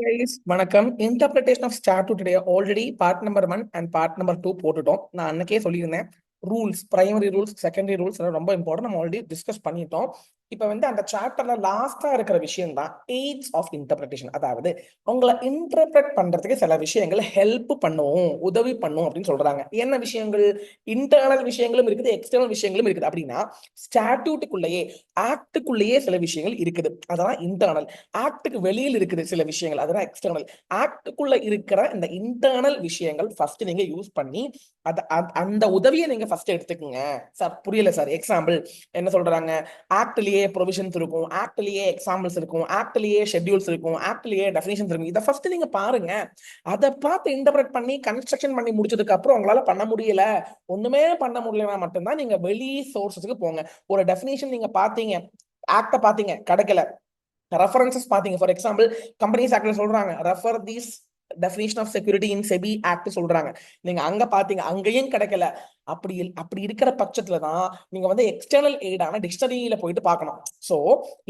Guys, வணக்கம். Interpretation of statute today already part number 1 and part number 2 போட்டுட்டோம். நான் அன்னைக்கே சொல்லியிருந்தேன் rules, primary rules, secondary rules ரொம்ப இம்பார்ட்டன்ட். நம்ம ஆல்ரெடி டிஸ்கஸ் பண்ணிட்டோம். இப்ப வந்து அந்த சாப்டர்ல லாஸ்டா இருக்கிற விஷயம் தான் எய்ட்ஸ் ஆஃப் இன்டர்பிரிட்டேஷன். அதாவது உங்களை இன்டர்பிரட் பண்றதுக்கு சில விஷயங்கள் ஹெல்ப் பண்ணும், உதவி பண்ணும் அப்படின்னு சொல்றாங்க. என்ன விஷயங்கள்? இன்டர்னல் விஷயங்களும் இருக்குது, எக்ஸ்டர்னல் விஷயங்களும் இருக்குது. அப்படின்னா ஸ்டாட்யூட்டுக்குள்ளேயே, ஆக்டுக்குள்ளேயே சில விஷயங்கள் இருக்குது, அதெல்லாம் இன்டர்னல். ஆக்டுக்கு வெளியில் இருக்குது சில விஷயங்கள், அதெல்லாம் எக்ஸ்டர்னல். ஆக்டுக்குள்ள இருக்கிற இந்த இன்டர்னல் விஷயங்கள் ஃபர்ஸ்ட் நீங்க யூஸ் பண்ணி அந்த உதவியை நீங்க ஃபர்ஸ்ட் எடுத்துக்கங்க. சார் புரியல சார். எக்ஸாம்பிள் என்ன சொல்றாங்க? ஆக்ட்லயே ப்ரொவிஷன்ஸ் இருக்கும், ஆக்ட்லயே எக்ஸாம்பிள்ஸ் இருக்கும், ஆக்ட்லயே ஷெட்யூல்ஸ் இருக்கும், ஆக்ட்லயே டெஃபினிஷன்ஸ் இருக்கும். இதை ஃபர்ஸ்ட் நீங்க பாருங்க. அதை பார்த்து இன்டர்பிரட் பண்ணி கன்ஸ்ட்ரக்ஷன் பண்ணி முடிச்சதுக்கு அப்புறம் உங்களால பண்ண முடியல, ஒண்ணுமே பண்ண முடியலன்னா மட்டும்தான் நீங்க வெளி சோர்சஸ்க்கு போங்க. ஒரு டெஃபினிஷன் நீங்க பாத்தீங்க, ஆக்ட பாத்தீங்க, கிடைக்கல, ரெஃபரன்சஸ் பாத்தீங்க. ஃபார் எக்ஸாம்பிள் கம்பெனிஸ் ஆக்ட்ல சொல்றாங்க refer these definition of security in SEBI act சொல்றாங்க. நீங்க அங்க பாத்தீங்க, அங்கேயும் கிடைக்கல. அப்படி இருக்கிற பட்சத்துல தான் நீங்க வந்து எக்ஸ்டர்னல் எய்டான டிக்ஷனரியில போயிட்டு பார்க்கணும். சோ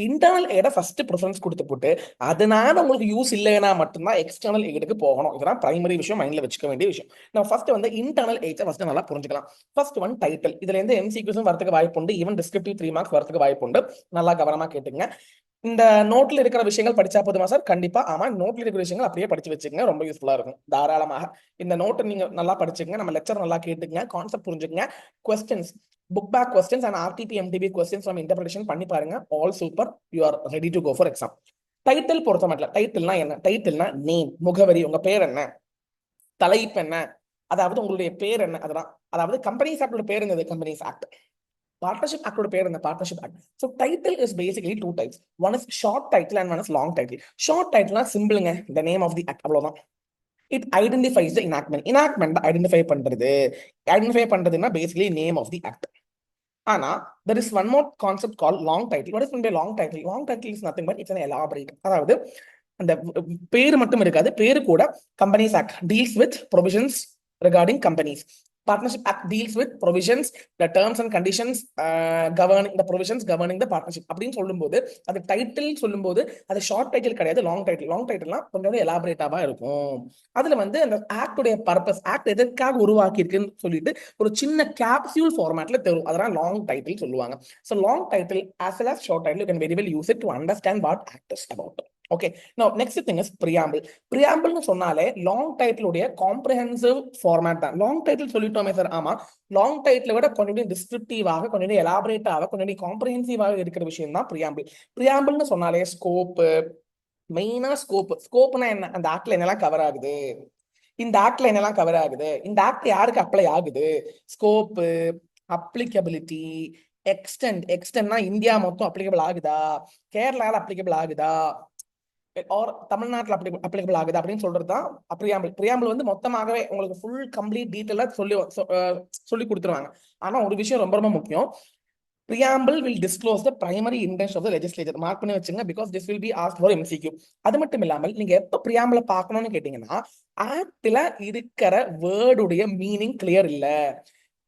இன்டர்னல் எய்ட ஃபர்ஸ்ட் ப்ரிஃபரன்ஸ் கொடுத்து போட்டு அதனால உங்களுக்கு யூஸ் இல்லைன்னா மட்டும்தான் எக்ஸ்டர்னல் எய்டுக்கு போகணும். இதெல்லாம் பிரைமரி விஷயம், மைண்ட்ல வச்சுக்க வேண்டிய விஷயம். நம்ம ஃபர்ஸ்ட் வந்து இன்டர்னல் எய்ட்ஸை ஃபர்ஸ்ட் நல்லா புரிஞ்சுக்கலாம். First one title. இதுல இருந்து எம்சிக்யூஸும் வரதுக்கு வாய்ப்பு உண்டு, ஈவன் டிஸ்கிரிப்டிவ் 3 மார்க்ஸ் வரதுக்கு வாய்ப்பு உண்டு. நல்லா கவனமா கேட்டுங்க. இந்த நோட்ல இருக்கிற விஷயங்கள் படிச்சா போதுமா சார்? கண்டிப்பா ஆமா. நோட்ல இருக்கிற விஷயங்கள் அப்படியே படிச்சு வச்சுக்கங்க, ரொம்ப யூஸ்ஃபுல்லா இருக்கும். தாராளமாக இந்த நோட்டை நீங்க நல்லா படிச்சுக்கங்க, நம்ம லெக்சர் நல்லா கேட்டுங்க, கான்செப்ட் புரிஞ்சுக்கங்க. Questions, book back questions and RTP MTP questions நம்ம இன்டர்பிரேஷன் பண்ணி பாருங்க. All super, you are ready to go for exam. Title பொறுத்த மட்டும், டைட்டில்னா என்ன? டைட்டில்னா நேம், முகவரி, உங்க பேர் என்ன, தலைப்பு என்ன, அதாவது உங்களுடைய பேர் என்ன, அதெல்லாம். அதாவது கம்பெனிஸ் ஆக்டோட பேர் என்னது? Companies act. Partnership Act ஓட பேர் என்ன? Partnership Act. So title is basically two types. One is short title and one is long title. Short title சிம்பிளுங்க, the name of the act, அவ்வளவுதான். It identifies the enactment. Enactment identify பண்றது. Identify பண்றதுன்னா basically name of the act. ஆனா there is one more concept called long title. What is meant by long title? Long title is nothing but it's an elaborate. அதாவது அந்த பேரு மட்டும் இருக்காது, பேரு கூட Companies Act deals with provisions regarding companies. Partnership Act deals with provisions, the terms and conditions governing the provisions governing the partnership. அப்படின்னு சொல்லும்போது அது டைட்டில் சொல்லும்போது அது ஷார்ட் டைட்டில் கிடையாது, லாங் டைட்டில். லாங் டைட்டில்னா கொஞ்சம் எலாபரேட்டாவா இருக்கும். அதுல வந்து அந்த ஆக்டுடைய பர்பஸ், ஆக்ட் எதற்காக உருவாக்கி இருக்குன்னு சொல்லிட்டு ஒரு சின்ன கேப்சியூல் ஃபார்மேட்ல தரும், அதெல்லாம் லாங் டைட்டில் சொல்லுவாங்க. So long title as well as short title you can very well use it to understand what act is about. Okay, now next thing is preamble. Preamble னு சொன்னாலே லாங் டைட்டில் உடைய comprehensive format தான். Long title சொல்லிட்டோமே sir. ஆமா, long title விட கொஞ்சம் டிஸ்கிரிப்டிவாக, கொஞ்சம் எலாபரேட்டாக, கொஞ்சம் காம்ப்ரிஹென்சிவாக இருக்கிற விஷயம் தான் பிரியாம்பிள். பிரியாம்பிள்னு சொன்னாலே ஸ்கோப், மெயினா ஸ்கோப். ஸ்கோப்னா என்ன? அந்த ஆக்ட்ல என்னெல்லாம் கவர் ஆகுது, இந்த ஆக்ட்ல என்னெல்லாம் கவர் ஆகுது, இந்த ஆக்ட் யாருக்கு அப்ளை ஆகுது, ஸ்கோப், அப்ளிகபிலிட்டி, எக்ஸ்டென்ட். எக்ஸ்டென்ட்னா இந்தியா மொத்தம் அப்ளிகபிள் ஆகுதா, கேரளால அப்ளிகபிள் ஆகுதா, ஆர் தமிழ்நாட்டில் அப்ளிகபிள் ஆகுது அப்படின்னு சொல்றதுதான் பிரியாம்பிள். பிரியாம்பிள் வந்து மொத்தமாகவே உங்களுக்கு ஃபுல் கம்ப்ளீட் டீட்டெயிலா சொல்லி கொடுத்துருவாங்க. ஆனா ஒரு விஷயம் ரொம்ப ரொம்ப முக்கியம். Preamble will disclose the primary intention of the legislature. Mark பண்ணி வச்சுங்க, because this will be asked for MCQ. அது மட்டும் இல்லாமல் நீங்க எப்ப preamble பார்க்கணும்னு கேட்டீங்கன்னா, ஆக்ட்ல இருக்கிற வேர்டுடைய மீனிங் கிளியர் இல்ல,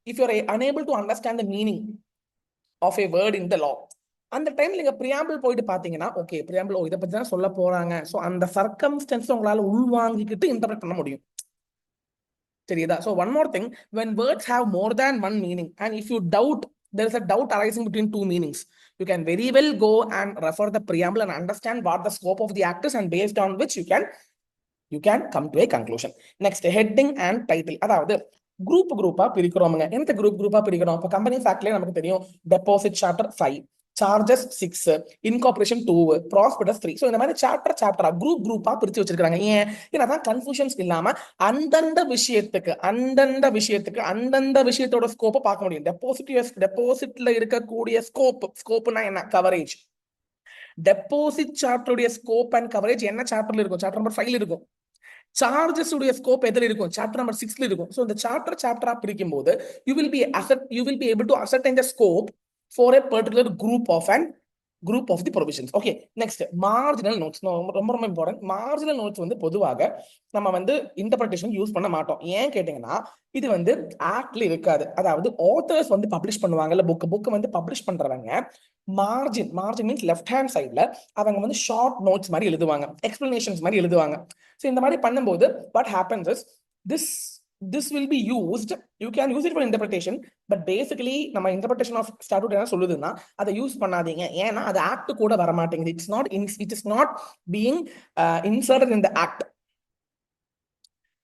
if you are unable to understand the meaning of a word in the law, அந்த டைம்ல நீங்க preamble போயிட்டு பாத்தீங்கன்னா, ஓகே preamble இத பத்தி தான் சொல்ல போறாங்க, சோ அந்த சர்க்கம்ஸ்டன்ஸ் உங்களால உள்வாங்கிக்கிட்டு இன்டர்பிரட் பண்ண முடியும். சரிதா? So one more thing, when words have more than one meaning and if you doubt, there is a doubt arising between two meanings, you can very well go and refer the preamble and understand what the scope of the act is, and based on which you can come to a conclusion. Next, heading and title. அதாவது குரூப்பா பிரிக்கிறோமுங்க. எந்த குரூப்பா பிரிக்கிறோம்? இப்போ companies ஆக்ட்லயே நமக்கு தெரியும், deposit chapter 5, charges 6, incorporation 2, prospectus 3. So இந்த மாதிரி சாப்டரா குரூப்பா பிரிச்சு வச்சிருக்காங்க. ஏன்னா கன்ஃபியூஷன்ஸ் இல்லாம அந்தந்த விஷயத்துக்கு அந்தந்த விஷயத்தோட ஸ்கோப்பை பார்க்க முடியும். டெபாசிட்ல இருக்கக்கூடிய ஸ்கோப்னா என்ன? கவரேஜ். டெபாசிட் சாப்டருடைய ஸ்கோப் அண்ட் கவரேஜ் என்ன சாப்டர்ல இருக்கும்? சாப்டர் நம்பர் 5 இருக்கும். சார்ஜஸ் உடைய ஸ்கோப் எதில் இருக்கும்? சாப்டர் நம்பர் 6 இருக்கும். சோ இந்த சாப்டரா பிரிக்கும் போது you will be able to ascertain the scope for a particular group of an group of the provisions. Okay, next marginal notes. ரொம்ப ரொம்ப இம்பார்ட்டன்ட். மார்ஜினல் நோட்ஸ் வந்து பொதுவாக நம்ம வந்து இன்டர்பிரேஷன் யூஸ் பண்ண மாட்டோம். ஏன் கேட்டீங்கன்னா இது வந்து ஆக்ட்ல இருக்காது. அதாவது ஆத்தர்ஸ் வந்து பப்ளிஷ் பண்ணுவாங்கல்ல, புக் வந்து பப்ளிஷ் பண்றவங்க மார்ஜின் மீன்ஸ் லெஃப்ட் ஹேண்ட் சைட்ல அவங்க வந்து ஷார்ட் நோட்ஸ் மாதிரி எழுதுவாங்க, எக்ஸ்பிளனேஷன்ஸ் மாதிரி எழுதுவாங்க. ஸோ இந்த மாதிரி பண்ணும்போது what happens is this will be used, you can use it for interpretation, but basically நம்ம interpretation of statute என்ன சொல்லுதுன்னா அதை யூஸ் பண்ணாதீங்க. ஏன்னா அது ஆக்ட் கூட வர மாட்டேங்குது. it is not being inserted in the act.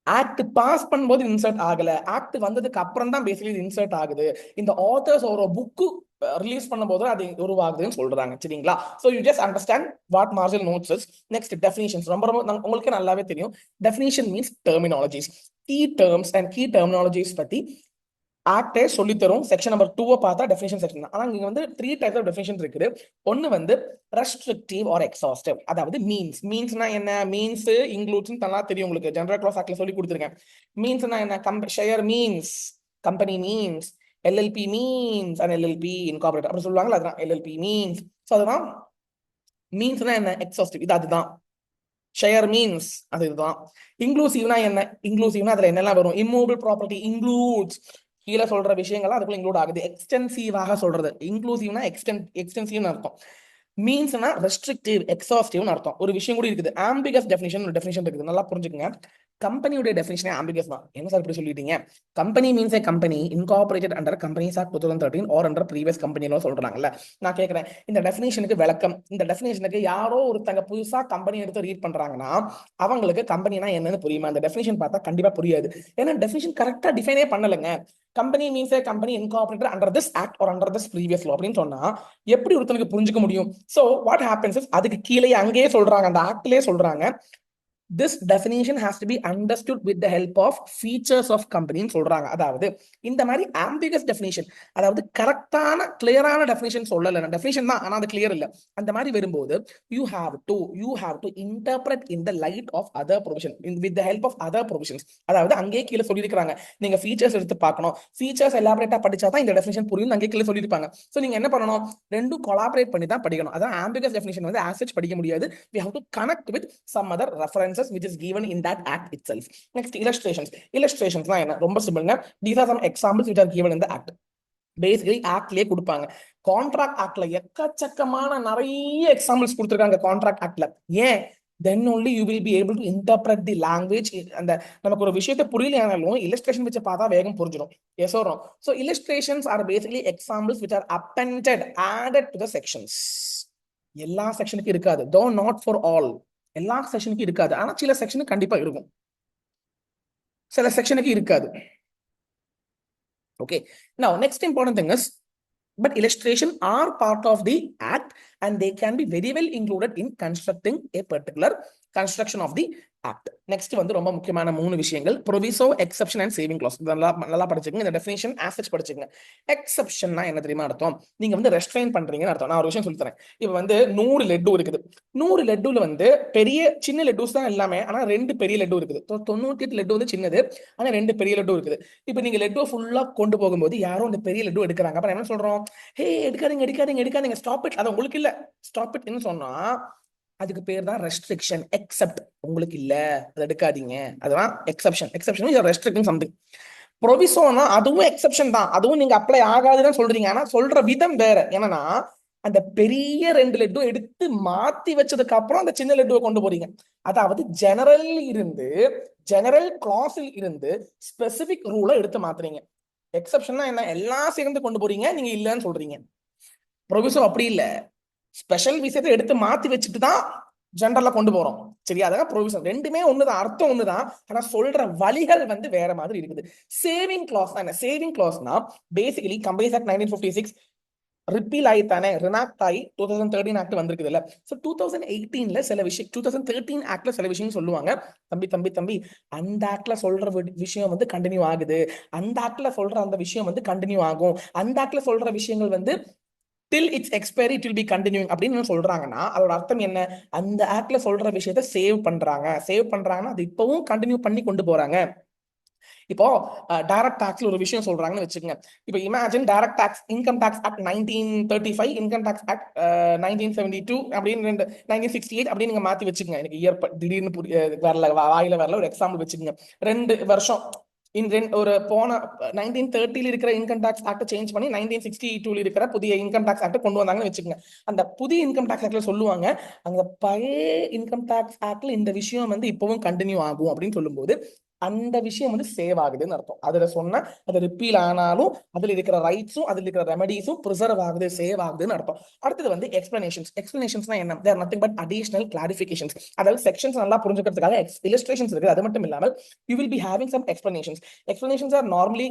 Act pass பண்ணும்போது இன்சர்ட் ஆகல, ஆக்ட் வந்ததுக்கு அப்புறம் தான் பேசிக்கலி இன்சர்ட் ஆகுது. இந்த ஆத்தர்ஸ் ஒரு புக்கு ரிலீஸ் பண்ணும்போது அது உருவாகுதுன்னு சொல்றாங்க. சரிங்களா? So you just understand what marginal notes is. Next definitions. ரொம்ப ரொம்ப உங்களுக்கு நல்லாவே தெரியும். Definition means terminologies, key terms and key terminologies பத்தி ஆக்டே சொல்லி தரும். செக்ஷன் நம்பர் 2 பார்த்தா டெஃபினிஷன் செக்ஷன். ஆனா இங்க வந்து 3 டைப்ஸ் ஆஃப் டெஃபினிஷன்ஸ் இருக்குது. ஒன்னு வந்து ரெஸ்ட்ரிக்டிவ் ஆர் எக்ஸாஸ்டிவ். அதாவது மீன்ஸ்னா என்ன, மீன்ஸ் இன்க்ளூட்ஸ் நல்லா தெரியும் உங்களுக்கு, ஜெனரல் கிளாஸ் ஆக்ட்ல சொல்லி கொடுத்துருக்கேன். மீன்ஸ்னா என்ன, share means, company means, LLB means and LLB incorporate அப்படி சொல்லுவாங்கல்ல, அதுதான் எல்எல்பி மீன்ஸ். ஸோ அதுதான் மீன்ஸ்னா என்ன, எக்ஸாஸ்டிவ், இது அதுதான். ஷேர் மீன்ஸ் அது இதுதான். இன்க்ளூசிவ்னா என்ன, இன்க்ளூசிவ்னா அதுல என்னெல்லாம் வரும், இம்மூவபிள் ப்ராப்பர்ட்டி இன்க்ளூட்ஸ், கீழே சொல்ற விஷயங்கள் அதுக்குள்ள இன்க்ளூட் ஆகுது. எக்ஸ்டென்சிவாக சொல்றது, இன்க்ளூசிவ்னா எக்ஸ்டென்சிவ்னு அர்த்தம். மீன்ஸ்னா ரெஸ்ட்ரிக்டிவ், எக்ஸாஸ்டிவ்னு அர்த்தம். ஒரு விஷயம் கூட இருக்குது, ஆம்பிகஸ் டெஃபினிஷன் ஒரு டெஃபினிஷன் இருக்குது, நல்லா புரிஞ்சுக்கங்க. கம்பெனியோட டெஃபினிஷனே ஆம்பிகஸ் தான். என்ன சார் இப்படி சொல்லிட்டீங்க? Company means a company incorporated under companies act 2013 are under previous company லா சொல்றாங்கல்ல. நான் கேட்கிறேன், இந்த டெஃபினிஷனுக்கு விளக்கம், இந்த டெஃபினிஷனுக்கு யாரோ ஒருத்தங்க புதுசா கம்பெனி எடுத்து ரீட் பண்றாங்கன்னா அவங்களுக்கு கம்பெனினா என்னன்னு புரியுமா? அந்த டெஃபினிஷன் பார்த்தா கண்டிப்பா புரியாது. ஏன்னா டெஃபினிஷன் கரெக்டா டிஃபைனே பண்ணலங்க. Company means a company incorporated under this act or under this previous law அப்படின்னு சொன்னா எப்படி ஒருத்தனுக்கு புரிஞ்சுக்க முடியும்? சோ வாட் ஹேப்பன்ஸ் இஸ், அதுக்கு கீழே அங்கேயே சொல்றாங்க, அந்த ஆக்ட்லயே சொல்றாங்க, this definition has to be understood with the help of features of company சொல்றாங்க. அதாவது இந்த மாதிரி ambiguous definition, அதாவது கரெக்டான கிளியரான டெஃபினிஷன் சொல்லல, டெஃபினிஷன் தான் ஆனா அது கிளியர் இல்ல. அந்த மாதிரி வரும்போது you have to interpret in the light of other provision, with the help of other provisions. அதாவது அங்கேயே கீழே சொல்லியிருக்காங்க, நீங்க ஃபீச்சர்ஸ் எடுத்து பார்க்கணும், ஃபீச்சர்ஸ் எலாபரேட்டா படிச்சா தான் இந்த டெஃபினிஷன் புரியும், அங்கேயே கீழே சொல்லியிருப்பாங்க. சோ நீங்க என்ன பண்ணணும், ரெண்டும் கொலாபரேட் பண்ணி தான் படிக்கணும். அதான் ambiguous definition வந்து as such படிக்க முடியாது. we have to connect with some other references which is given in that act itself. Next, illustrations na enna romba simple nga, these are some examples which are given in the act. Basically act லயே கொடுப்பாங்க. Contract ஆக்ட்ல எக்கச்சக்கமான நிறைய examples கொடுத்துருக்காங்க contract ஆக்ட்ல. ஏன், then only you will be able to interpret the language. அந்த நமக்கு ஒரு விஷயத்தை புரியலையானாலும் illustration வச்சு பார்த்தா வேகம் புரிஞ்சிடும். Yes or no? So illustrations are basically examples which are appended, added to the sections. எல்லா செக்ஷனுக்கு இருக்காது, though not for all. எல்லா செக்ஷனுக்கும் இருக்காது, ஆனா சில செக்ஷனுக்கு கண்டிப்பா இருக்கும், சில செக்ஷனுக்கு இருக்காது. Okay, now next important thing is, but illustration are part of the act and they can be very well included in constructing a particular construction of the act. Next வந்து ரொம்ப முக்கியமான 3 விஷயங்கள், proviso, exception and saving clause. நல்லா படிச்சுக்கங்க, இந்த definition as such படிச்சுக்கங்க. எக்ஸெப்ஷன்னா என்ன தெரியுமா அர்த்தம், நீங்க வந்து ரெஸ்ட்ரெயின் பண்றீங்கன்னு அர்த்தம். நான் ஒரு விஷயம் சொல்லி தரேன். இப்போ வந்து 100 லட்டு இருக்குது, 100 லட்டுல வந்து சின்ன லட்டுஸ் தான் எல்லாமே, ஆனா 2 பெரிய லட்டு இருக்குது. 98 லட்டு வந்து சின்னது, ஆனா 2 பெரிய லட்டு இருக்குது. இப்போ நீங்க லட்டு ஃபுல்லா கொண்டு போகும்போது யாரோ அந்த பெரிய லட்டு எடுக்கிறாங்க, அப்ப என்ன சொல்றோம், ஹே எடுக்காதீங்க, ஸ்டாப் இட், அது உங்களுக்கு இல்ல, ஸ்டாப் இட்னு சொன்னா அதுக்கு பேர் தான் ரெஸ்ட்ரிக்ஷன். எக்ஸெப்ட், உங்களுக்கு இல்ல, அதை எடுக்காதீங்க, அதுதான் exception. Exception is restricting something. ப்ரொவிசோனா அதுவும் எக்ஸெப்ஷன் தான், அதுவும் நீங்க அப்ளை ஆகாதுன்னு சொல்றீங்க, ஆனா சொல்ற விதம் வேற. என்னன்னா அந்த பெரிய 2 லட்டு எடுத்து மாத்தி வச்சதுக்கு அப்புறம் அந்த சின்ன லட்டுவை கொண்டு போறீங்க. அதாவது ஜெனரல் கிளாஸில் இருந்து ஸ்பெசிபிக் ரூலை எடுத்து மாத்துறீங்க. எக்ஸெப்ஷன்னா என்ன, எல்லாம் சேர்ந்து கொண்டு போறீங்க, நீங்க இல்லன்னு சொல்றீங்க. ப்ரொவிசோ அப்படி இல்ல, ஸ்பெஷல் விஷயத்தை எடுத்து மாத்தி வச்சுட்டு தான் ஜெனரலா கொண்டு போறோம். சரியா? அதான் ப்ரொவிஷன். ரெண்டுமே ஒண்ணுதான், அர்த்தம் ஒண்ணுதான், ஆனா சொல்ற வழிகள் வந்து வேற மாதிரி இருக்குது. சேவிங் கிளாஸ் என்ன, சேவிங் கிளாஸ்னா பேசிக்கலி கம்பெனிஸ் ஆக்ட் 1956 ரிப்பீல் ஆயித்தானே, ரினாக்ட் ஆகி 2013 ஆக்ட் வந்திருக்குது இல்ல. ஸோ 2018ல சில விஷயம், 2013 ஆக்ட்ல சில விஷயம் சொல்லுவாங்க, தம்பி அந்த ஆக்ட்ல சொல்ற விஷயம் வந்து கண்டினியூ ஆகுது, அந்த ஆக்ட்ல சொல்ற அந்த விஷயம் வந்து கண்டினியூ ஆகும், அந்த ஆக்ட்ல சொல்ற விஷயங்கள் வந்து till its expiry it will be continuing அப்படின்னு சொல்றாங்கன்னா அதோட அர்த்தம் என்ன, அந்த ஆக்ட்ல சொல்ற விஷயத்தை சேவ் பண்றாங்கன்னா அது இப்பவும் கண்டினியூ பண்ணி கொண்டு போறாங்க. இப்போ டைரக்ட் டாக்ஸ்ல ஒரு விஷயம் சொல்றாங்கன்னு வச்சுக்கோங்க. இப்போ imagine direct tax income tax act 1935, income tax act 1972 அப்படின்னு 1968 அப்படின்னு நீங்க மாத்தி வச்சுக்கோங்க. எனக்கு இயர் திடீர்னு வரல, வாயில வரல, ஒரு எக்ஸாம்பிள் வச்சுக்கோங்க. 2 வருஷம் ஒரு போன 1930 இருக்கிற இன்கம் டாக்ஸ் ஆக்ட் சேஞ்ச் பண்ணி 1962 இருக்கிற புதிய இன்கம் டாக்ஸ் ஆக்ட் கொண்டு வந்தாங்கன்னு வச்சுக்கோங்க. அந்த புதிய இன்கம் டாக்ஸ் ஆக்ட்ல சொல்லுவாங்க, அந்த பழைய இன்கம் டாக்ஸ் ஆக்ட்ல இந்த விஷயம் வந்து இப்பவும் கண்டினியூ ஆகும் அப்படின்னு சொல்லும்போது அந்த விஷயம் வந்து சேவ் ஆகுதுன்னு அர்த்தம். அதுல சொன்ன அது ரிப்பீல் ஆனாலும் அதுல இருக்கிற ரைட்ஸும் அதுல இருக்கிற ரெமடிஸும் ப்ரிசர்வ் ஆகுது, சேவ் ஆகுதுன்னு அர்த்தம். அடுத்தது வந்து எக்ஸ்பிளனேஷன்ஸ். எக்ஸ்பிளனேஷன்ஸ்னா என்ன? There nothing but additional clarifications. அதாவது செக்ஷன்ஸ் நல்லா புரிஞ்சுக்கிறதுக்காக இல்லஸ்ட்ரேஷன்ஸ் இருக்கு. அது மட்டும் இல்லாமல் you will be having some explanations. Explanations are normally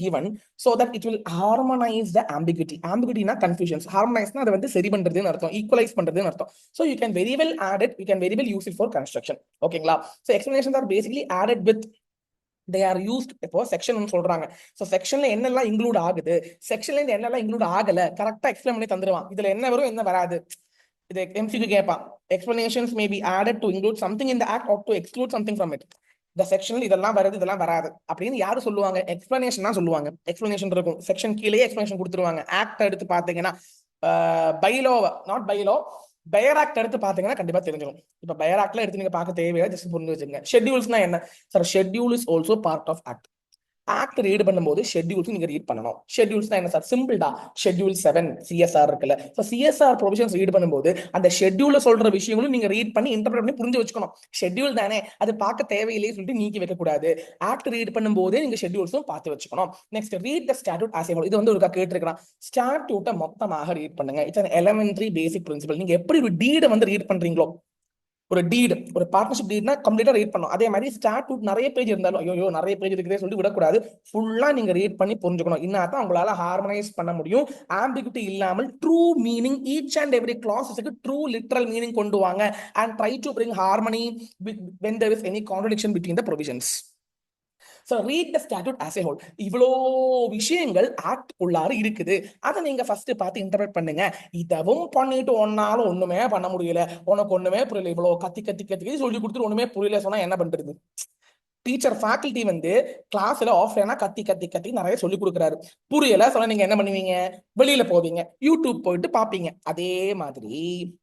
given so that it will harmonize the ambiguity. ambiguity na confusions, harmonize na அது வந்து சரி பண்றதுன்னு அர்த்தம், ஈக்குவலைஸ் பண்றதுன்னு அர்த்தம். So you can very well add it, you can very well use it for construction. ஓகேங்களா? So explanations are basically added with, they are used. இப்போ section சொல்றாங்க, சோ செக்ஷன்ல என்னெல்லாம் இன்க்ளூட் ஆகுது, செக்ஷன்ல இருந்து என்னெல்லாம் இன்க்ளூட் ஆகல கரெக்டா எக்ஸ்பிளைன் பண்ணி தந்துருவான். இதுல என்ன வரும் என்ன வராது இது எம்சிக்கு கேட்பான். Explanations may be added to include something in the act or to exclude something from it. இந்த செக்ஷன்ல இதெல்லாம் வருது இதெல்லாம் வராது அப்படின்னு யாரு சொல்லுவாங்க? எக்ஸ்பிளனேஷன் தான் சொல்லுவாங்க. எக்ஸ்பிளனேஷன் இருக்கும், செக்ஷன் கீழே எக்ஸ்பிளனேஷன் கொடுத்துருவாங்க. ஆக்ட் எடுத்து பாத்தீங்கன்னா bylaw, not bylaw, fire act எடுத்து பாத்தீங்கன்னா கண்டிப்பா தெரிஞ்சிடும். இப்ப பயர் ஆக்ட்ல எடுத்து நீங்க பார்க்க தேவையில்லை, ஜஸ்ட் புரிஞ்சு வச்சுங்க. ஷெட்யூல்ஸ்னா என்ன sir? Schedule is also part of act. Act read பண்ணும்போது ஷெட்யூல்ஸ் நீங்க ரீட் பண்ணணும். ஷெட்யூல்ஸ்னா என்ன சார்? சிம்பிள் தான். ஷெட்யூல் 7 சிஎஸ்ஆர் இருக்குல்ல, சோ சிஎஸ்ஆர் ப்ரொவிஷன்ஸ் ரீட் பண்ணும்போது அந்த ஷெட்யூல்ல சொல்ற விஷயங்களும் நீங்க ரீட் பண்ணி இன்டர்பிரட் பண்ணி புரிஞ்சு வச்சுக்கணும். ஷெட்யூல் தானே, அது பார்க்க தேவையில்லையே சொல்லிட்டு நீக்கி வைக்க கூடாது. ஆக்ட் ரீட் பண்ணும்போது நீங்க ஷெட்யூல்ஸும் பார்த்து வச்சுக்கணும். Next, read the statute as a whole. இது வந்து ஒரு கேட்டிருக்கான். ஸ்டாட்யூட்டை மொத்தமாக ரீட் பண்ணுங்க. It's an elementary basic principal. நீங்க எப்படி ஒரு டீடை வந்து ரீட் பண்றீங்களோ, ஒரு டீடு, ஒரு பார்ட்னர்ஷிப் டீட்னா கம்ப்ளீட்டா ரீட் பண்ணும். அதே மாதிரி ஸ்டாட்யூட் நிறைய பேஜ் இருந்தாலும் ஐயோ நிறைய பேஜ் இருக்குதே சொல்லி விடக்கூடாது. ஃபுல்லா நீங்க ரீட் பண்ணி புரிஞ்சுக்கணும். இன்னதான் உங்களால ஹார்மனைஸ் பண்ண முடியும். ஆம்பிகுட்டி இல்லாமல் true meaning, each and every கிளாஸஸ்க்கு ட்ரூ லிட்டரல் மீனிங் கொண்டு வாங்க. And try to bring harmony when there is any contradiction between the provisions. So read the statute as a whole. இவ்வளோ விஷயங்கள் ஆக்ட் உள்ளாரு இருக்குது. அதை நீங்க ஃபர்ஸ்ட் பார்த்து இன்டர்பிரட் பண்ணுங்க. இதவும் பண்ணிட்டு ஒன்னாலும் ஒண்ணுமே பண்ண முடியல, உனக்கு ஒண்ணுமே புரியல, இவ்வளவு கத்தி கத்தி கத்தி சொல்லி கொடுத்துட்டு ஒண்ணுமே புரியல சொன்னா என்ன பண்றது? டீச்சர் ஃபேக்கல்டி வந்து கிளாஸ்ல ஆஃப்லைனா கத்தி கத்தி கத்தி நிறைய சொல்லி கொடுக்குறாரு, புரியல சொன்னா நீங்க என்ன பண்ணுவீங்க? வெளியில போவீங்க, யூடியூப் போயிட்டு பாப்பீங்க. அதே மாதிரி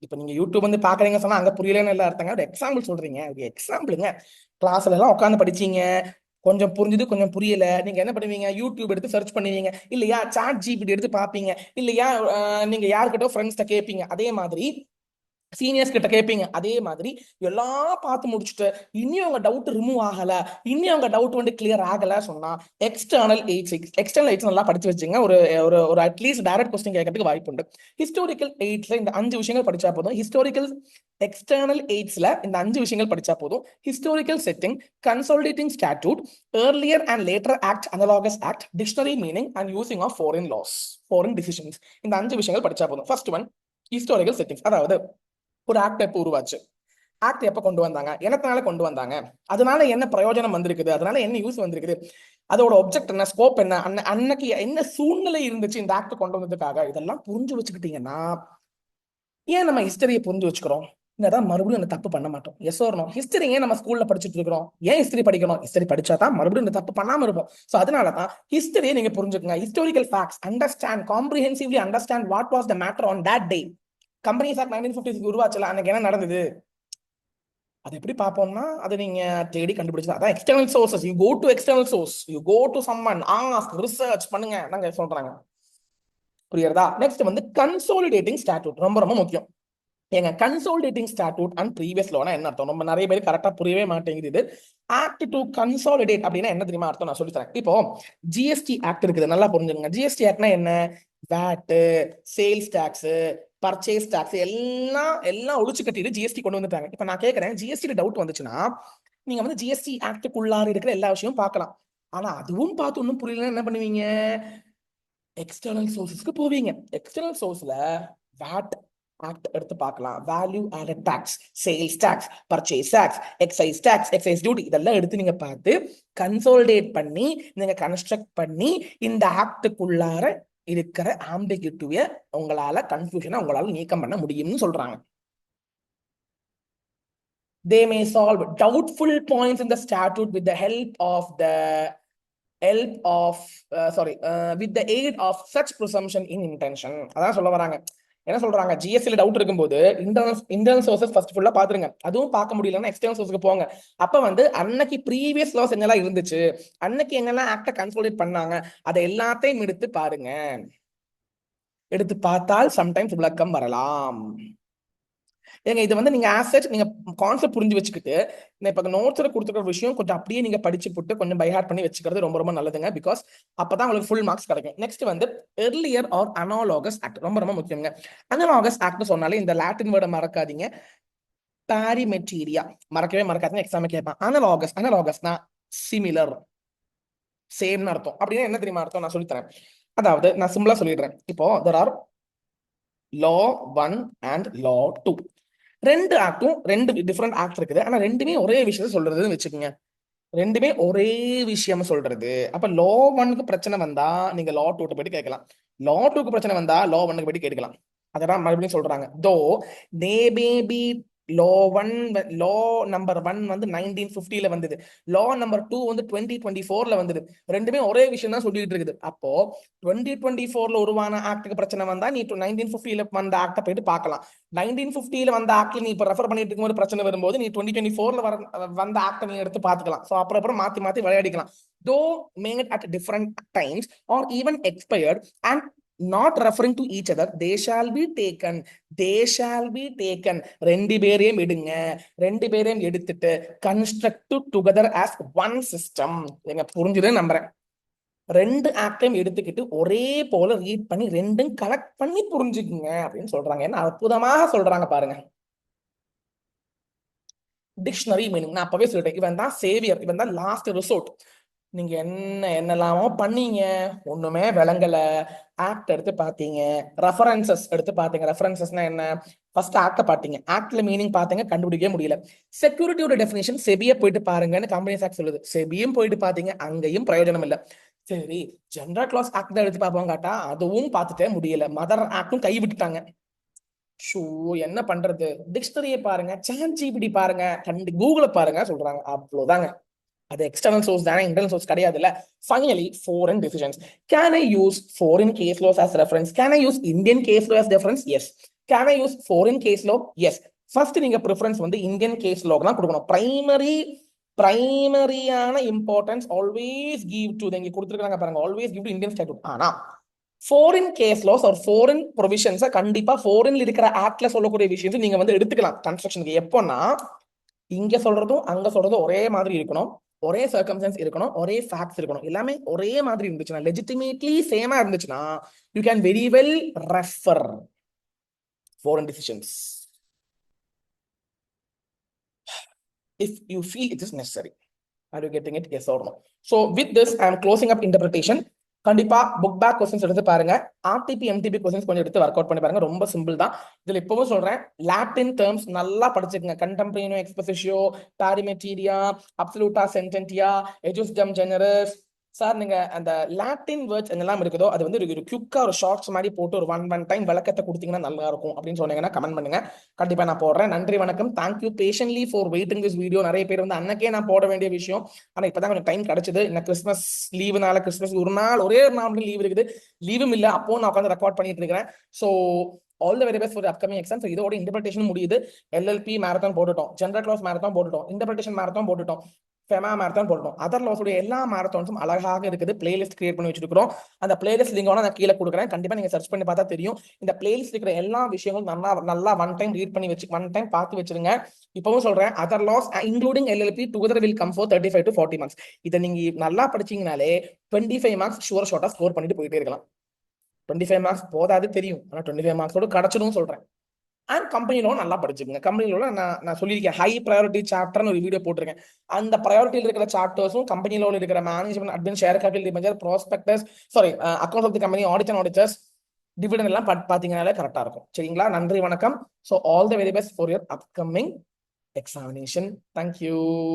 இப்ப நீங்க யூடியூப் வந்து பாக்குறீங்க சொன்னா அங்க புரியலன்னு எல்லாம் அர்த்தங்க. ஒரு எக்ஸாம்பிள் சொல்றீங்க, ஒரு எக்ஸாம்பிளுங்க. கிளாஸ்ல எல்லாம் உட்காந்து படிச்சீங்க, கொஞ்சம் புரிஞ்சுது கொஞ்சம் புரியல, நீங்க என்ன பண்ணுவீங்க? யூடியூப் எடுத்து சர்ச் பண்ணுவீங்க, இல்லையா சாட் ஜிபிடி எடுத்து பாப்பீங்க, இல்லையா நீங்க யாருக்கிட்ட ஃப்ரெண்ட்ஸ்ட கேட்பீங்க. அதே மாதிரி சீனியர்ஸ் கிட்ட கேட்பீங்க. அதே மாதிரி எல்லாம் பார்த்து முடிச்சுட்டு இன்னும் உங்க டவுட் ரிமூவ் ஆகல, இன்னும் உங்க டவுட் வந்து கிளியர் ஆகல சொன்னா எக்ஸ்டர்னல் எயிட்ஸ் நல்லா படிச்சு வச்சுங்க. ஒரு ஒரு அட்லீஸ்ட் டைரக்ட் கொஸ்டின் கேட்கறதுக்கு வாய்ப்பு உண்டு. ஹிஸ்டாரிக்கல் எயிட்ஸ்ல இந்த 5 விஷயங்கள் படிச்சா போதும். ஹிஸ்டாரிக்கல் எக்ஸ்டர்னல் எயிட்ஸ்ல இந்த 5 விஷயங்கள் படிச்சா போதும். Historical setting, consolidating statute, earlier and later act, analogous act, dictionary meaning and using of foreign laws, foreign decisions. இந்த 5 விஷயங்கள் படிச்சா போதும். First one, historical settings. அதாவது ஒரு ஆக்ட் எப்போ உருவாச்சு, ஆக்ட் எப்ப கொண்டு வந்தாங்க, எனக்குனால கொண்டு வந்தாங்க, அதனால என்ன பிரயோஜனம் வந்திருக்குது, அதனால என்ன யூஸ் வந்திருக்குது, அதோட ஒப்ஜெக்ட் என்ன, ஸ்கோப் என்ன, அன்னைக்கு என்ன சூழ்நிலை இருந்துச்சு இந்த ஆக்ட் கொண்டு வந்ததுக்காக, இதெல்லாம் புரிஞ்சு வச்சுக்கிட்டீங்கன்னா ஏன் நம்ம ஹிஸ்டரியை புரிஞ்சு வச்சுக்கிறோம்? என்னதான் மறுபடியும் இந்த தப்பு பண்ண மாட்டோம். S R no? ஹிஸ்டரி ஏன் நம்ம ஸ்கூல்ல படிச்சுட்டு இருக்கிறோம்? ஏன் ஹிஸ்டரி படிக்கணும்? ஹிஸ்டரி படிச்சாதான் மறுபடியும் இந்த தப்பு பண்ணாம இருப்போம். சோ அதனாலதான் ஹிஸ்டரியை நீங்க புரிஞ்சுக்கங்க. Historical facts, understand, comprehensively understand what was the matter on that day. Companies act 1956 உருவாச்சல, அன்னைக்கு என்ன நடந்தது அது எப்படி பார்ப்போம்னா அது நீங்க தேடி கண்டுபிடிச்சா. அதான் external sources. You go to external source, you go to someone, ask, research பண்ணுங்க நாங்க சொல்றாங்க. புரியுறதா? நெக்ஸ்ட் வந்து கன்சாலிடேட்டிங் ஸ்டாட்யூட், ரொம்ப ரொம்ப முக்கியம். ஏங்க கன்சாலிடேட்டிங் ஸ்டாட்யூட் அண்ட் ப்ரீவியஸ் லோனா என்ன அர்த்தம்? நம்ம நிறைய பேர் கரெக்டா புரியவே மாட்டேங்குது. ஆக்ட் டு கன்சாலிடேட் அப்படின்னா என்ன தெரியுமா அர்த்தம்? நான் சொல்லி தரேன். இப்போ ஜிஎஸ்டி ஆக்ட் இருக்குது, நல்லா புரிஞ்சுங்க. ஜிஎஸ்டி ஆக்ட்னா என்ன? VAT, sales tax, purchase tax எல்லாம் எல்லாம் ஒழிச்சு கட்டிட்டு ஜிஎஸ்டி கொண்டு வந்துட்டாங்க. இப்ப நான் கேட்கறேன், ஜிஎஸ்டி டவுட் வந்துச்சுன்னா நீங்க வந்து ஜிஎஸ்டி ஆக்டுக்குள்ளார இருக்கிற எல்லா விஷயமும் பார்க்கலாம். ஆனா அதுவும் பார்த்து ஒன்னும் புரியலன்னா என்ன பண்ணுவீங்க? எக்ஸ்டர்னல் சோர்சஸ்க்கு போவீங்க. எக்ஸ்டர்னல் சோர்ஸ்ல வேட் ஆக்ட் எடுத்து பார்க்கலாம், value added tax, sales tax, purchase tax, excise tax, excise duty, இதெல்லாம் எடுத்து நீங்க பார்த்து கன்சாலிடேட் பண்ணி நீங்க கன்ஸ்ட்ரக்ட் பண்ணி இந்த ஆக்டுக்குள்ளார இருக்கிற ஆம்பிகிட்டிவிய உங்களால, கன்ஃபியூஷனை உங்களால நீக்கம் பண்ண முடியும்னு சொல்றாங்க. They may solve doubtful points in the statute with the help of with the aid of such presumption in intention. அதான் சொல்ல வராங்க. என்ன சொல்றாங்க, ஜிஎஸ்டில டவுட் இருக்கும்போது இன்டர்னல் சோர்சஸ் ஃபர்ஸ்ட் ஃபுல்லா பாத்துருங்க. அதுவும் பார்க்க முடியலன்னா எக்ஸ்டர்னல் சோர்ஸ்க்கு போங்க. அப்ப வந்து அன்னைக்கு ப்ரீவியஸ் லாஸ் என்னெல்லாம் இருந்துச்சு, அன்னைக்கு என்னெல்லாம் ஆக்ட கன்சோலிடேட் பண்ணாங்க, அதை எல்லாத்தையும் எடுத்து பாருங்க. எடுத்து பார்த்தால் சம்டைம்ஸ் விளக்கம் வரலாம். ஏங்க இது வந்து நீங்க ஆசெட் நீங்க கான்செப்ட் புரிஞ்சு வச்சுக்கிட்டு இப்ப நோட்ஸ்ல கொடுத்துருக்க விஷயம் கொஞ்சம் அப்படியே நீங்க படிச்சு போட்டு கொஞ்சம் பை ஹார்ட் பண்ணி வச்சுக்கிறது ரொம்ப ரொம்ப நல்லதுங்க. பிகாஸ் அப்பதான் உங்களுக்கு ஃபுல் மார்க்ஸ் கிடைக்கும். நெக்ஸ்ட் வந்து எர்லியர் ஆர் அனாலோகஸ் ஆக்ட் ரொம்ப ரொம்ப முக்கியங்க. அனாலோகஸ் ஆக்ட் சொன்னாலே இந்த லாட்டின் வேர்டை மறக்காதீங்க. பாரிமெட்டீரியா மறக்கவே மறக்காதீங்க, எக்ஸாம் கேட்பான். அனாலோகஸ்னா சிமிலர், சேம்னு அர்த்தம். அப்படின்னா என்ன தெரியுமா அர்த்தம், நான் சொல்லித்தரேன். அதாவது நான் சிம்பிளா சொல்லிடுறேன். இப்போ there are law 1 and law 2. ரெண்டு ஆக்டும் ரெண்டு டிஃபரெண்ட் ஆக்ட் இருக்குது. ஆனா ரெண்டுமே ஒரே விஷயத்த சொல்றதுன்னு வச்சுக்கோங்க. ரெண்டுமே ஒரே விஷயம் சொல்றது. அப்ப லா 1க்கு பிரச்சனை வந்தா நீங்க லா 2 போயிட்டு கேட்கலாம். லா 2க்கு பிரச்சனை வந்தா லா 1க்கு போயிட்டு கேட்கலாம். அதான் மறுபடியும் சொல்றாங்க. தோ தே may be law 1 law number 1 வந்து 1950ல வந்தது, லா நம்பர் 2 வந்து 2024ல வந்தது. ரெண்டுமே ஒரே விஷயம் தான் சொல்லிட்டு இருக்குது. அப்போ 2024ல உருவான ஆக்டுக்கு பிரச்சனை வந்தா நீ 1950ல வந்த ஆக்ட போயிட்டு பார்க்கலாம். 1950ல வந்த ஆக்ட்ல நீ இப்ப ரெஃபர் பண்ணிட்டு இருக்கும்போது பிரச்சனை வரும்போது நீ 2024ல வந்த ஆக்ட நீ எடுத்து பார்த்துக்கலாம். ஸோ அப்புறம் மாத்தி மாத்தி விளையாடிக்கலாம். Though made at different times are even expired and not referring to each other, they shall be taken. ரெண்டு பேரையும் எடுங்க. ரெண்டு பேரையும் எடுத்துட்டு construct together as one system. எங்க புரிஞ்சுது நம்புறேன். ரெண்டு ஆக்டையும் எடுத்துக்கிட்டு ஒரே போல ரீட் பண்ணி ரெண்டும் கலெக்ட் பண்ணி புரிஞ்சுக்குங்க அப்படின்னு சொல்றாங்க. என்ன அற்புதமாக சொல்றாங்க பாருங்க. டிக்ஷனரி மீனிங் நான் அப்பவே சொல்லிட்டேன். இவன் தான் சேவியர், இவன் தான் லாஸ்ட் ரிசோர்ட். நீங்க என்னெல்லாமோ பண்ணீங்க, ஒண்ணுமே விளங்கல. ஆக்ட் எடுத்து பாத்தீங்க, ரெஃபரன்சஸ் எடுத்து பாத்தீங்க. ரெஃபரன்சஸ்னா என்ன, ஃபர்ஸ்ட் ஆக்ட பாத்தீங்க, ஆக்ட்ல மீனிங் பாத்தீங்க, கண்டுபிடிக்கவே முடியல. செக்யூரிட்டியோட டெஃபினிஷன் செபியை போயிட்டு பாருங்கன்னு கம்பெனிஸ் ஆக்ட் சொல்லுது. செபியும் போயிட்டு பாத்தீங்க, அங்கேயும் பிரயோஜனம் இல்லை. சரி ஜெனரல் கிளாஸ் ஆக்ட் தான் எடுத்து பார்ப்போம் காட்டா, அதுவும் பார்த்துட்டே முடியல. மதர் ஆக்டும் கை விட்டுட்டாங்க. ஷோ என்ன பண்றது, டிக்ஷனரியை பாருங்க, சாட் ஜிபிடி பாருங்க, கூகுளை பாருங்க சொல்றாங்க. அவ்வளவுதாங்க. அது எக்ஸ்டர்னல் சோர்ஸ் தானே, இன்டர்னல் சோர்ஸ் கிடையாதுல்ல. Finally foreign decisions. Can I use foreign case laws as reference? Can I use Indian case law as reference? Yes. Can I use foreign case law? Yes. First நீங்க preference வந்து Indian case law தான் கொடுக்கணும். பிரைமரியான importance always give to, இங்க கொடுத்துருக்காங்க பாருங்க, always give to Indian statute. ஆனா foreign case laws or foreign provisions கண்டிப்பா ஃபாரின்ல இருக்கிற ஆக்ட்ல சொல்லக்கூடிய விஷயத்தை நீங்க வந்து எடுத்துக்கலாம் கன்ஸ்ட்ரக்ஷனுக்கு. எப்போனா இங்க சொல்றதும் அங்க சொல்றதும் ஒரே மாதிரி இருக்கணும், ஒரே சர்க்கம்ஸ்டன்ஸ் இருக்கணும், ஒரே ஃபேக்ட்ஸ் இருக்கணும். எல்லாமே ஒரே மாதிரி இருந்துச்சுன்னா, லெஜிட்டிமேட்லி சேமா இருந்துச்சுன்னா, you can very well refer foreign decisions if you feel it is necessary. Are you getting it? Yes or no? So with this I am closing up interpretation. கண்டிப்பா புக் பேக் கொஸ்டின்ஸ் எடுத்து பாருங்க. RTB MTP questions கொஞ்சம் எடுத்து work out பண்ணி பாருங்க. ரொம்ப simple தான். இதுல இப்பவும் சொல்றேன், லாட்டின் டேர்ம்ஸ் நல்லா படிச்சுக்கங்க. கண்டெம்பரேனோ எக்ஸ்போசிஷியோ, பாரிமெட்டீரியா, அப்சல்யூட்டா சென்டென்டியா, எஜுஸ்டம் ஜெனரஸ். சார் நீங்க அந்த லாட்டின் வேர்ட்ஸ் என்னெல்லாம் இருக்குதோ அது வந்து ஒரு குயிக்கா ஒரு ஷார்ட்ஸ் மாதிரி போட்டு ஒரு ஒன் டைம் விளக்கத்தை கொடுத்தீங்கன்னா நல்லா இருக்கும் அப்படின்னு சொன்னீங்கன்னா கமெண்ட் பண்ணுங்க. கண்டிப்பா நான் போடுறேன். நன்றி வணக்கம். Thank you patiently for waiting this video. நிறைய பேர் வந்து அன்னைக்கே நான் போட வேண்டிய விஷயம், ஆனா இப்பதான் கொஞ்சம் டைம் கிடைச்சது. இந்த கிறிஸ்மஸ் லீவுனால, கிறிஸ்மஸ் ஒரு நாள் ஒரே ஒரு நாள் லீவ் இருக்குது, லீவும் இல்லை, அப்போ நான் உட்காந்து ரெக்கார்ட் பண்ணிட்டு இருக்கிறேன். So all the very best for upcoming exam. So இதோட இன்டர்பிரேஷன் முடியுது. எல்எல்பி மேரத்தான் போட்டுட்டோம், ஜெனரல் கிளாஸ் மேரத்தான் போட்டுட்டோம், இன்டர்பிரேஷன் மேரத்தான் போட்டுட்டோம், ஃபெமா மேரத்தான் போட்டுட்டோம். அதர் லாஸோட எல்லா மேரத்தான்ஸும் அழகாக இருக்குது. பிளேலிஸ்ட் கிரியேட் பண்ணி வச்சிருக்கிறோம். அந்த பிளேலிஸ்ட் லிங்க் நான் கீழே கொடுக்குறேன். கண்டிப்பா நீங்க சர்ச் பண்ணி பார்த்தா தெரியும். இந்த பிளேலிஸ்ட் இருக்கிற எல்லா விஷயங்களும் நல்லா ஒன் டைம் ரீட் பண்ணி வச்சு ஒன் டைம் பார்த்து வச்சிருங்க. இப்பவும் சொல்றேன், other laws including LLP together will come for 35 to 40 marks. இதை நீங்க நல்லா படிச்சீங்கனாலே 25 மார்க்ஸ் ஷுவர் ஷார்ட்டா ஸ்கோர் பண்ணிட்டு போயிட்டே இருக்கலாம். 25 மார்க்ஸ் போதாது தெரியும், ஆனா 25 மார்க்ஸோட கிடைச்சிடும் சொல்றேன். அண்ட் கம்பெனி லோன் நல்லா படிச்சுக்கோங்க. கம்பெனி லோன் நான் சொல்லியிருக்கேன், ஹை ப்ரையாரிட்டி சாப்டர்னு ஒரு வீடியோ போட்டிருக்கேன். அந்த ப்ரையாரிட்டியில் இருக்கிற சாப்டர்ஸும் கம்பெனி லோன் இருக்கிற management, admin, share capital debenture, prospectus, accounts of the company, audit and auditors, dividend எல்லாம் பாத்தீங்கன்னாலே கரெக்டா இருக்கும். சரிங்களா? நன்றி வணக்கம். So all the very best for your upcoming examination. Thank you.